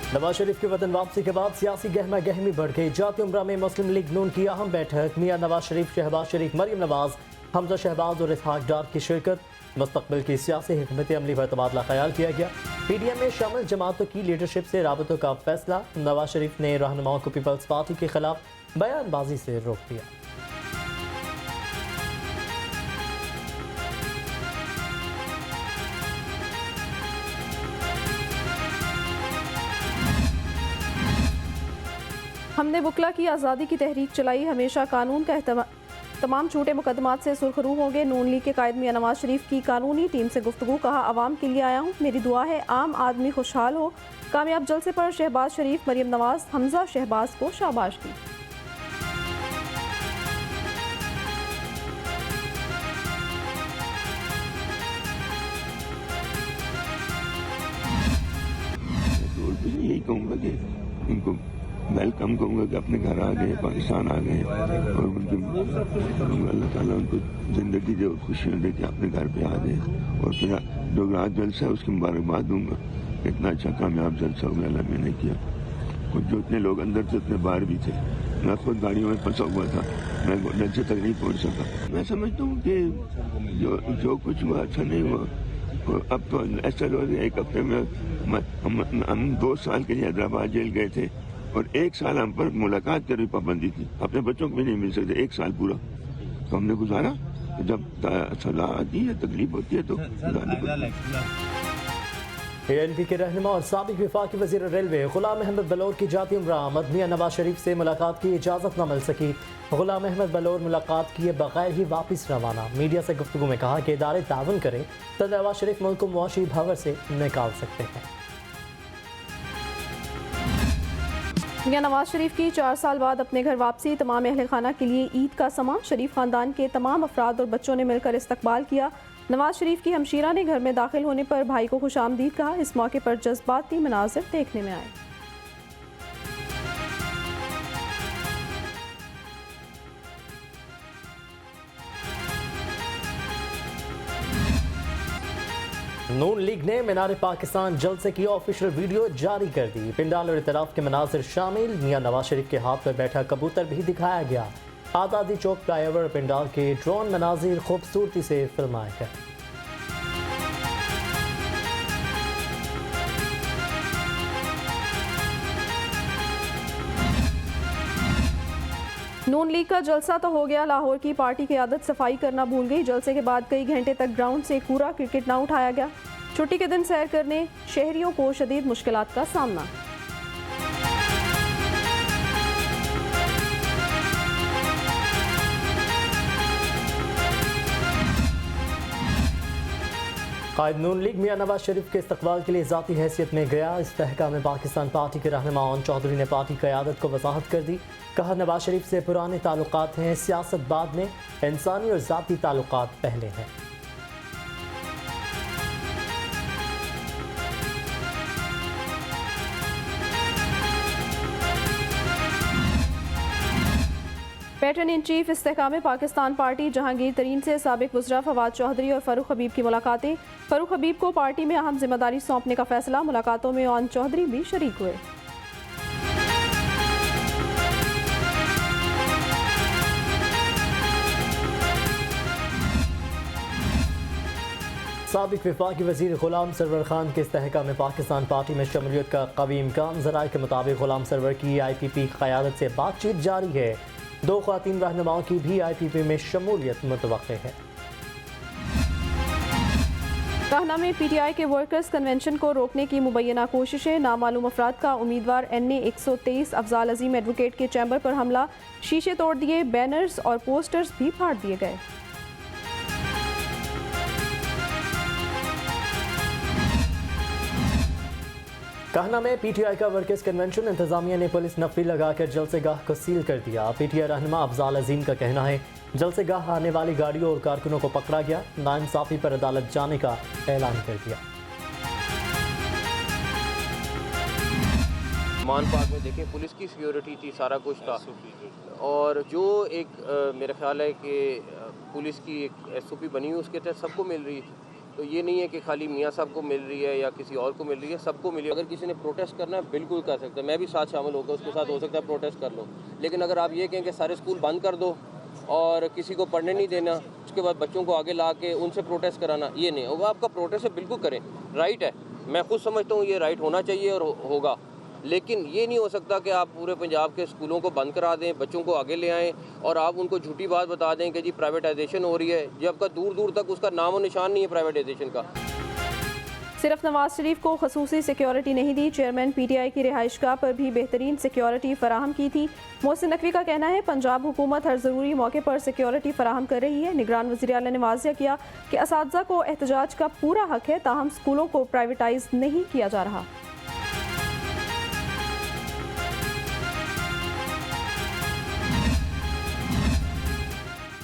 नवाज शरीफ की वतन वापसी के बाद सियासी गहमा गहमी बढ़ गई। जाती उम्रा में मुस्लिम लीग नून की अहम बैठक। मियां नवाज शरीफ, शहबाज शरीफ, मरियम नवाज, हमजा शहबाज और इसहाक डार की शिरकत। मुस्तकबिल की सियासी हिकमत अमली पर तबादला ख्याल किया गया। पीडीएम में शामिल जमातों की लीडरशिप से राबतों का फैसला। नवाज शरीफ ने रहनुमाओं को पीपल्स पार्टी के खिलाफ बयानबाजी से रोक दिया। हमने बुकला की आज़ादी की तहरीक चलाई, हमेशा कानून का तमाम झूठे मुकदमात से सुरखरू होंगे। नून लीग के कायद मियां नवाज शरीफ की कानूनी टीम से गुफ्तगू। कहा, आवाम के लिए आया हूँ, मेरी दुआ है आम आदमी खुशहाल हो। कामयाब जलसे पर शहबाज शरीफ, मरियम नवाज, हमजा शहबाज को शाबाश दी। यही कहूँगा कि इनको वेलकम कहूँगा कि अपने घर आ गए, पाकिस्तान आ गए और उनके अल्लाह ताला उनको ज़िंदगी दे और खुशियाँ दे के अपने घर पे आ गए। और फिर जो रात जलसा है उसकी मुबारकबाद दूंगा। इतना अच्छा कामयाब जलसा हुआ अल्लाह मैंने किया। और जो इतने लोग अंदर थे उतने बाहर भी थे। मैं खुद गाड़ियों में फंसा हुआ था, मैं जलसे तक नहीं पहुँच सका। मैं समझता हूँ कि जो कुछ हुआ अच्छा नहीं हुआ। अब तो ऐसा लोग एक हफ्ते में हम 2 साल के लिए हैदराबाद जेल गए थे और 1 साल हम पर मुलाकात की पाबंदी थी। अपने बच्चों को भी नहीं मिल सकते 1 साल पूरा। तो हमने गुजारा। जब सलाह आती है, तकलीफ होती है तो ANP के रहनुमा और साबिक वफाकी वज़ीर रेलवे गुलाम अहमद बलोर की जाती उम्र आमद। मियां नवाज शरीफ से मुलाकात की इजाज़त न मिल सकी। गुलाम अहमद बलोर मुलाकात किए बगैर ही वापस रवाना। मीडिया से गुफ्तगू में कहा कि इदारे ताउन करें तो नवाज शरीफ मुल्क को मुआशी भंवर से निकाल सकते हैं। मियां नवाज शरीफ की 4 साल बाद अपने घर वापसी। तमाम अहल खाना के लिए ईद का समा। शरीफ खानदान के तमाम अफराद और बच्चों ने मिलकर इस्तकबाल किया। नवाज शरीफ की हमशीरा ने घर में दाखिल होने पर भाई को खुशामदीद कहा। इस मौके पर जज्बाती मनाजिर देखने में आए। नून लीग ने मीनार पाकिस्तान जलसे की ऑफिशियल वीडियो जारी कर दी। पिंडाल और इतराफ के मनाजिर शामिल। मियां नवाज शरीफ के हाथ पर बैठा कबूतर भी दिखाया गया। आज़ादी चौक फ्लाईओवर पिंडाल के ड्रोन मनाजिर खूबसूरती से फिल्माए गए। नून लीग का जलसा तो हो गया। लाहौर की पार्टी की आदत सफाई करना भूल गई। जलसे के बाद कई घंटे तक ग्राउंड से कूड़ा क्रिकेट ना उठाया गया। छुट्टी के दिन सैर करने शहरियों को शदीद मुश्किलात का सामना। कायद नून लीग मियां नवाज शरीफ के इस्तकबाल के लिए ज़ाती हैसियत में गया। इस्तेहकाम पाकिस्तान पार्टी के रहनुमा ओन चौधरी ने पार्टी क़यादत को वजाहत कर दी। कहा, नवाज शरीफ से पुराने ताल्लुकात हैं, सियासत बाद में, इंसानी और ज़ाती ताल्लुकात पहले हैं। Patron in chief Istehkam Pakistan party Jahangir Tareen से साबिक वज़रा फवाद चौधरी और फ़ारूक हबीब की मुलाकातें। फ़ारूक हबीब को पार्टी में अहम जिम्मेदारी सौंपने का फैसला। मुलाकातों में ओन चौधरी भी शरीक हुए। साबिक वफाकी वज़ीर गुलाम सरवर खान के इस्तेहकाम पाकिस्तान पार्टी में शमूलियत का कवी इम्कान। ज़राए के मुताबिक गुलाम सरवर की IPP क़यादत से बातचीत जारी है। 2 ख़वातीन रहनुमाओं की भी IPP में शमूलियत मुतवक्के है। काहना में PTI के वर्कर्स कन्वेंशन को रोकने की मुबैना कोशिशें। नामालूम अफराद का उम्मीदवार NA 123 अफजाल अजीम एडवोकेट के चैम्बर पर हमला। शीशे तोड़ दिए, बैनर्स और पोस्टर्स भी फाड़ दिए गए। काहना में PTI का वर्कर्स कन्वेंशन। इंतजामिया ने पुलिस नफरी लगाकर जलसेगाह को सील कर दिया। PTI रहनुमा अफजाल अजीम का कहना है जलसेगाह आने वाली गाड़ियों और कारकुनों को पकड़ा गया। नाइंसाफी पर अदालत जाने का ऐलान कर दिया। मान पार्क में देखें, पुलिस की सिक्योरिटी थी, सारा कुछ था। और जो एक मेरा ख्याल है कि पुलिस की एक SOP बनी हुई उसके तहत सबको मिल रही थी। तो ये नहीं है कि खाली मियाँ साहब को मिल रही है या किसी और को मिल रही है, सबको मिली। अगर किसी ने प्रोटेस्ट करना है बिल्कुल कर सकता है, मैं भी साथ शामिल होकर उसके साथ हो सकता है प्रोटेस्ट कर लो। लेकिन अगर आप ये कहें कि सारे स्कूल बंद कर दो और किसी को पढ़ने नहीं देना, उसके बाद बच्चों को आगे ला के उनसे प्रोटेस्ट कराना, ये नहीं होगा। आपका प्रोटेस्ट है बिल्कुल करें, राइट है, मैं खुद समझता हूँ ये राइट होना चाहिए और होगा। लेकिन ये नहीं हो सकता कि आप पूरे पंजाब के स्कूलों को बंद करा दें, बच्चों को आगे ले आएँ और आप उनको झूठी बात बता दें कि जी प्राइवेटाइजेशन हो रही है, जबकि दूर दूर तक उसका नाम और निशान नहीं है प्राइवेटाइजेशन का। सिर्फ नवाज शरीफ को खसूसी सिक्योरिटी नहीं दी, चेयरमैन पीटीआई की रिहाइशगाह पर भी बेहतरीन सिक्योरिटी फराहम की थी। मोहसिन नकवी का कहना है पंजाब हुकूमत हर ज़रूरी मौके पर सिक्योरिटी फराहम कर रही है। निगरान वज़ीर आला ने वाज़िया किया कि असातिज़ा को एहतजाज का पूरा हक है, ताहम स्कूलों को प्राइवेटाइज नहीं किया जा रहा।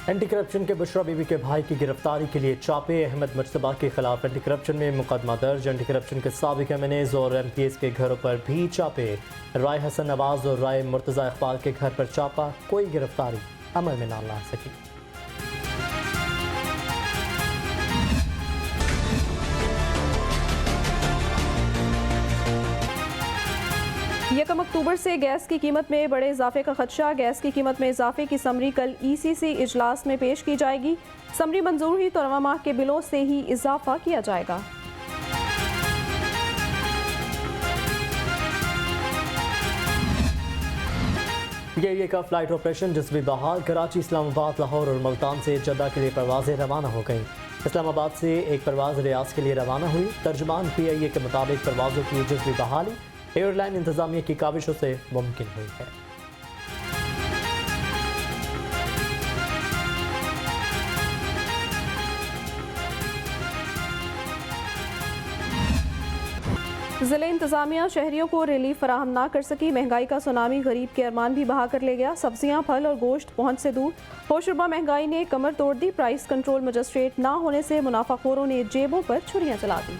एंटी करप्शन के बुशरा बीबी के भाई की गिरफ्तारी के लिए चापे, अहमद मुज्तबा के खिलाफ एंटी करप्शन में मुकदमा दर्ज। एंटी करप्शन के साबिक एमएनएज और एमपीएस के घरों पर भी चापे। राय हसन नवाज और राय मुर्तज़ा इकबाल के घर पर चापा, कोई गिरफ्तारी अमल में ना ला सकी। 1 अक्टूबर से गैस की कीमत में बड़े इजाफे का खदशा। गैस की कीमत में इजाफे की समरी कल ईसीसी इजलास में पेश की जाएगी। समरी मंजूर हुई तो रवा माह के बिलों से ही इजाफा किया जाएगा। पीआईए का फ्लाइट ऑपरेशन जज्बी बहाल। कराची, इस्लामाबाद, लाहौर और मुल्तान से जद्दा के लिए परवाजें रवाना हो गईं। इस्लामाबाद से एक परवाज़ रियाज के लिए रवाना हुई। तर्जुमान पीआईए के मुताबिक परवाज़ों की जज्बी बहाली एयरलाइन इंतजामिया की काविशों से मुमकिन हुई है। ज़िले इंतजामिया शहरियों को रिलीफ फराहम ना कर सकी। महंगाई का सुनामी गरीब के अरमान भी बहा कर ले गया। सब्जियां, फल और गोश्त पहुंच से दूर। होशरुबा महंगाई ने कमर तोड़ दी। प्राइस कंट्रोल मजिस्ट्रेट ना होने से मुनाफाखोरों ने जेबों पर छुरियां चला दी।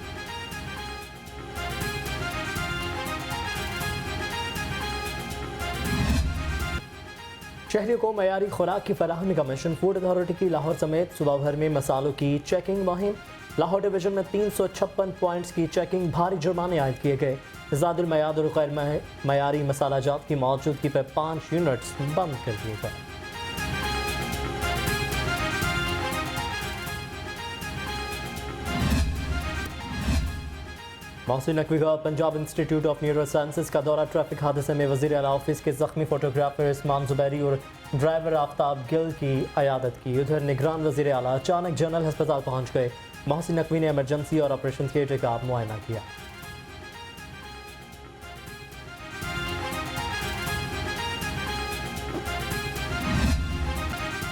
शहरियों को मयारी खुराक की फराहमी का मिशन। फूड अथॉरिटी की लाहौर समेत सूबा भर में मसालों की चेकिंग मुहिम। लाहौर डिवीजन में 356 पॉइंट्स की चेकिंग, भारी जुर्माने आयद किए गए। ज़ादुल मयाद और गैर मयारी मसाला जात की मौजूदगी पर 5 यूनिट्स बंद कर दिए गए। मोहसिन नकवी का Punjab institute of neuro sciences का दौरा। ट्रैफिक हादसे में वज़ीर आला ऑफिस के ज़ख्मी फोटोग्राफर इस्मान ज़ुबैरी और ड्राइवर आफ्ताब गिल की अयादत की। उधर निगरान वज़ीर आला अचानक जनरल अस्पताल पहुँच गए। मोहसिन नकवी ने एमरजेंसी और ऑपरेशन थिएटर का मुआयना किया।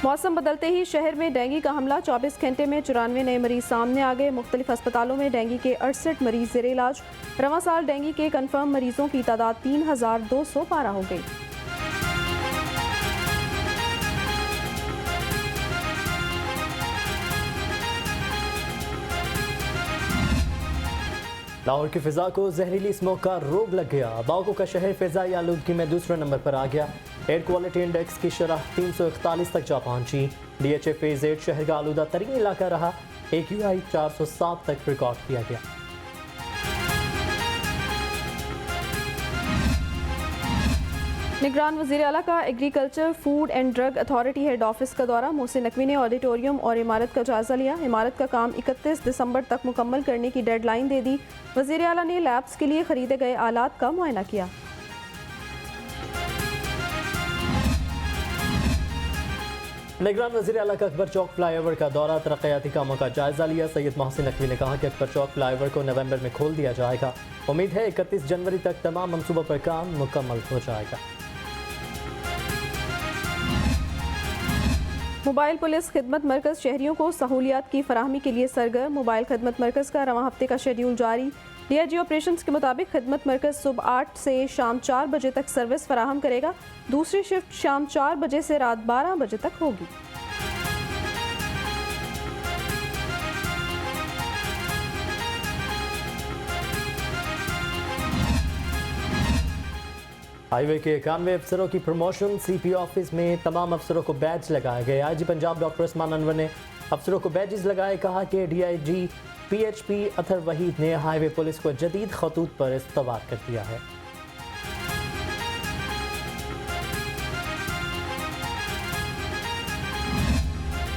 मौसम बदलते ही शहर में डेंगू का हमला। 24 घंटे में 94 नए मरीज सामने आ गए। मुख्तलिफ अस्पतालों में डेंगू के 68 मरीज ज़ेर इलाज। रवां साल डेंगू के कन्फर्म मरीजों की तादाद 3212 हो गई। लाहौर की फिजा को जहरीली स्मोक का रोग लग गया। बागों का शहर फिजाई आलूदगी में दूसरे नंबर पर आ गया। एयर क्वालिटी इंडेक्स की शरह 341 तक जा पहुंची। DHA फेज 8 शहर का आलूदा तरीन इलाका रहा। AQI 407 तक रिकॉर्ड किया गया। निगरान वज़ीर आला का agriculture, food and drug authority head office का दौरा। मोहसिन नकवी ने ऑडिटोरियम और इमारत का जायजा लिया। इमारत का काम 31 दिसंबर तक मुकम्मल करने की डेडलाइन दे दी। वज़ीर आला ने लैब्स के लिए खरीदे गए आलात का मुआयना किया। निगरान वज़ीर आला का अकबर चौक फ्लाईओवर का दौरा। तरक्याती कामों का जायजा लिया। सैयद मोहसिन नकवी ने कहा कि अकबर चौक फ्लाईओवर को नवंबर में खोल दिया जाएगा। उम्मीद है 31 जनवरी तक तमाम मंसूबों पर काम मुकम्मल हो जाएगा। मोबाइल पुलिस खिदमत मरकज़ शहरियों को सहूलियात की फराहमी के लिए सरगर्म। मोबाइल खिदमत मरकज़ का रवां हफ्ते का शेड्यूल जारी। DIG ऑपरेशंस के मुताबिक खिदमत मरकज़ सुबह 8 से शाम 4 बजे तक सर्विस फराहम करेगा। दूसरी शिफ्ट शाम 4 बजे से रात 12 बजे तक होगी। हाईवे के 91 अफसरों की प्रमोशन। CP ऑफिस में तमाम अफसरों को बैज लगाए गए। IG पंजाब डॉक्टर उस्मान अनवर ने अफसरों को बैजेस लगाए। कहा कि DIG PHP अथर वहीद ने हाईवे पुलिस को जदीद खतूत पर इस्तवार कर दिया है।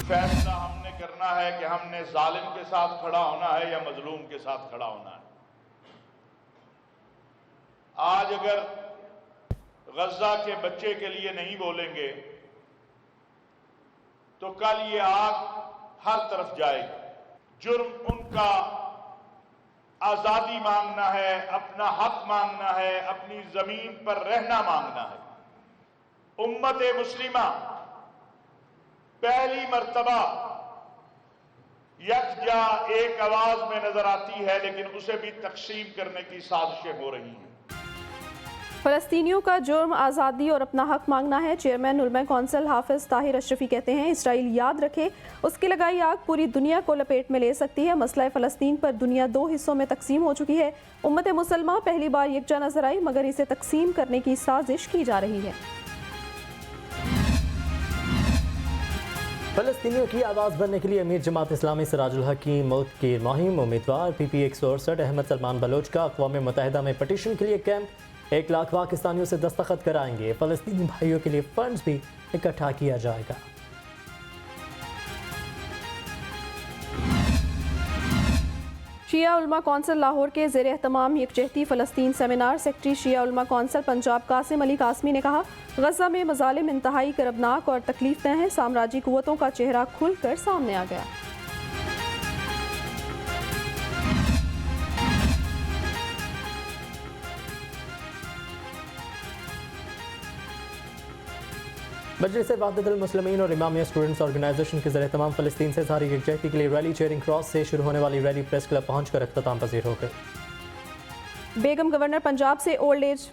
फैसला हमने करना है कि हमने जालिम के साथ खड़ा होना है या मजलूम के साथ खड़ा होना है। आज अगर गजा के बच्चे के लिए नहीं बोलेंगे तो कल ये आग हर तरफ जाएगी। जुर्म उनका आजादी मांगना है, अपना हक मांगना है, अपनी जमीन पर रहना मांगना है। उम्मत मुस्लिमा पहली मर्तबा यकजा एक आवाज में नजर आती है, लेकिन उसे भी तकसीम करने की साजिशें हो रही हैं। फ़लस्तीनियों का जुर्म आज़ादी और अपना हक मांगना है। चेयरमैन उलमा कौंसिल हाफिज ताहिर अशरफी कहते हैं इसराइल याद रखे उसकी लगाई आग पूरी दुनिया को लपेट में ले सकती है। मसला फ़लस्तीन पर दुनिया दो हिस्सों में तकसीम हो चुकी है। उम्मत मुसलमान पहली बार यकजा नजर आई, मगर इसे तकसीम करने की साजिश की जा रही है। फ़लस्तीनियों की आवाज़ बनने के लिए अमीर जमात इस्लामी सिराजुल हक की मौत की मुहिम उम्मीदवार PP 168 अहमद सलमान बलोच का अक़वाम मुत्तहिदा में पटिशन के लिए कैंप 1 लाख पाकिस्तानियों से दस्तखत कराएंगे। फ़लस्तीनी भाइयों के लिए फंड्स भी इकट्ठा किया जाएगा। शिया उलमा कौंसिल लाहौर के ज़ेर एहतमाम यकजहती फ़लस्तीन सेमिनार। सेक्रेटरी शिया उलमा कौंसिल पंजाब कासिम अली कासमी ने कहा गजा में मज़ालिम इंतहाई करबनाक और तकलीफ दह हैं। साम्राज्य कुव्वतों का चेहरा खुलकर सामने आ गया। मजलिस वहदतुल मुस्लिमीन और इमामिया स्टूडेंट्स ऑर्गेनाइजेशन के ज़रिए तमाम फ़लस्तीन से इज़हार यकजहती के लिए रैली चेयरिंग क्रॉस से शुरू होने वाली रैली प्रेस क्लब पहुंचकर अख्ताम पजीर हो गई। बेगम गवर्नर पंजाब से ओल्ड एज